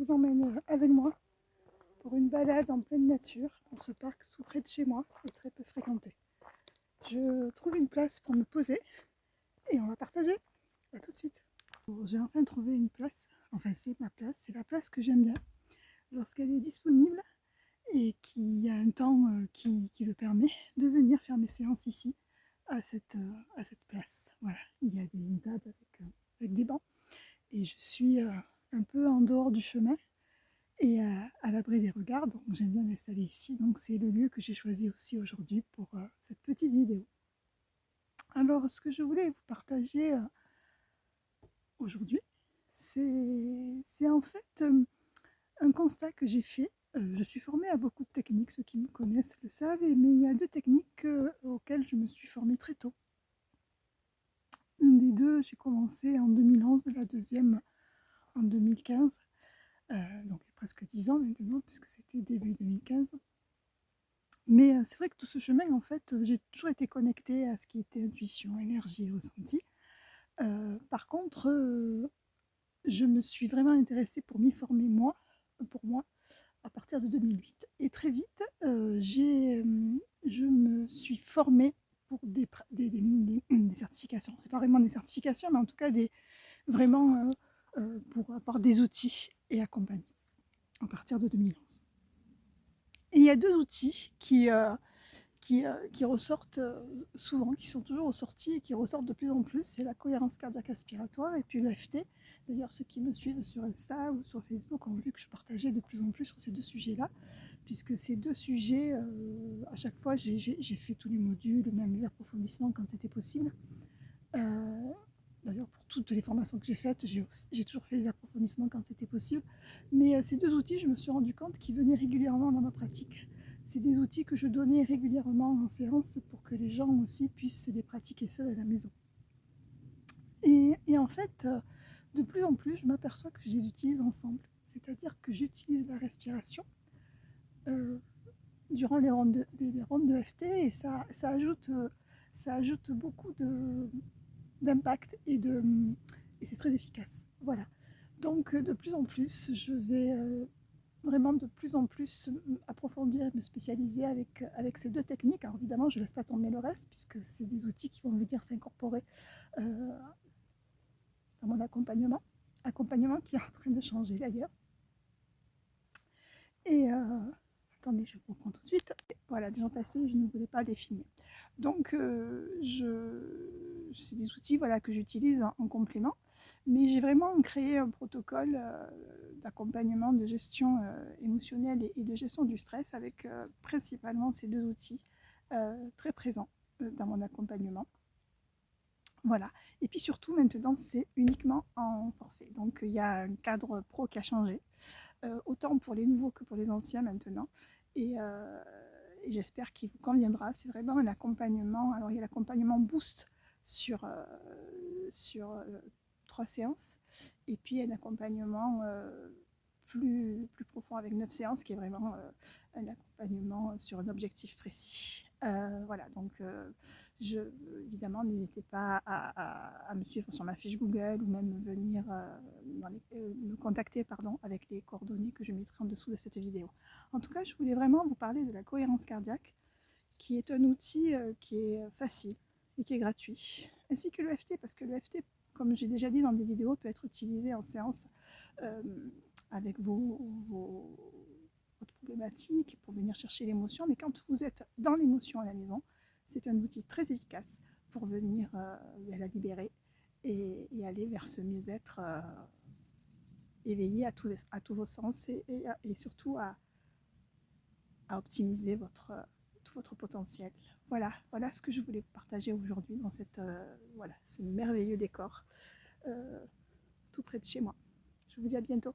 vous emmène avec moi pour une balade en pleine nature dans ce parc tout près de chez moi et très peu fréquenté. Je trouve une place pour me poser et on va partager. A tout de suite. Bon, j'ai enfin trouvé une place, enfin c'est ma place, c'est la place que j'aime bien lorsqu'elle est disponible et qu'il y a un temps qui le permet de venir faire mes séances ici à cette place. Voilà, il y a une table avec des bancs et je suis un peu en dehors du chemin et à l'abri des regards, donc j'aime bien m'installer ici. Donc c'est le lieu que j'ai choisi aussi aujourd'hui pour cette petite vidéo. Alors ce que je voulais vous partager aujourd'hui, c'est en fait un constat que j'ai fait. Je suis formée à beaucoup de techniques, ceux qui me connaissent le savent, mais il y a deux techniques auxquelles je me suis formée très tôt. Une des deux, j'ai commencé en 2011, la deuxième en 2015, donc il y a presque 10 ans maintenant, puisque c'était début 2015. Mais c'est vrai que tout ce chemin, en fait, j'ai toujours été connectée à ce qui était intuition, énergie, ressenti. Par contre, je me suis vraiment intéressée pour m'y former pour moi, à partir de 2008. Et très vite, je me suis formée pour des certifications. C'est pas vraiment des certifications, mais en tout cas vraiment pour avoir des outils et accompagner à partir de 2011. Et il y a deux outils qui ressortent souvent, qui sont toujours ressortis et qui ressortent de plus en plus, c'est la cohérence cardiaque aspiratoire et puis l'EFT. D'ailleurs, ceux qui me suivent sur Insta ou sur Facebook ont vu que je partageais de plus en plus sur ces deux sujets-là, puisque ces deux sujets, à chaque fois, j'ai fait tous les modules, même les approfondissements quand c'était possible. D'ailleurs, pour toutes les formations que j'ai faites, j'ai toujours fait les approfondissements quand c'était possible. Mais ces deux outils, je me suis rendu compte qu'ils venaient régulièrement dans ma pratique. C'est des outils que je donnais régulièrement en séance pour que les gens aussi puissent les pratiquer seuls à la maison. Et en fait, de plus en plus, je m'aperçois que je les utilise ensemble. C'est-à-dire que j'utilise la respiration durant les rondes de FT et ça ajoute beaucoup d'impact et c'est très efficace. Voilà. Donc de plus en plus, je vais vraiment de plus en plus approfondir, me spécialiser avec ces deux techniques. Alors évidemment, je ne laisse pas tomber le reste puisque c'est des outils qui vont venir s'incorporer dans mon accompagnement qui est en train de changer d'ailleurs. Et attendez, je vous reprends tout de suite. Voilà, des gens passés, je ne voulais pas les filmer. Donc, c'est des outils voilà, que j'utilise en complément, mais j'ai vraiment créé un protocole d'accompagnement, de gestion émotionnelle et de gestion du stress avec principalement ces deux outils très présents dans mon accompagnement. Voilà. Et puis surtout, maintenant, c'est uniquement en forfait. Donc, il y a un cadre pro qui a changé, autant pour les nouveaux que pour les anciens maintenant. Et j'espère qu'il vous conviendra. C'est vraiment un accompagnement. Alors, il y a l'accompagnement Boost sur 3 séances. Et puis, un accompagnement plus profond avec 9 séances, qui est vraiment un accompagnement sur un objectif précis. Voilà, donc évidemment, n'hésitez pas à me suivre sur ma fiche Google ou même venir me contacter avec les coordonnées que je mettrai en dessous de cette vidéo. En tout cas, je voulais vraiment vous parler de la cohérence cardiaque, qui est un outil qui est facile et qui est gratuit, ainsi que l'EFT, parce que l'EFT, comme j'ai déjà dit dans des vidéos, peut être utilisé en séance avec votre problématique pour venir chercher l'émotion, mais quand vous êtes dans l'émotion à la maison, c'est un outil très efficace pour venir la libérer et aller vers ce mieux-être éveillé à tous vos sens et surtout à optimiser tout votre potentiel. Voilà ce que je voulais partager aujourd'hui dans ce merveilleux décor tout près de chez moi. Je vous dis à bientôt.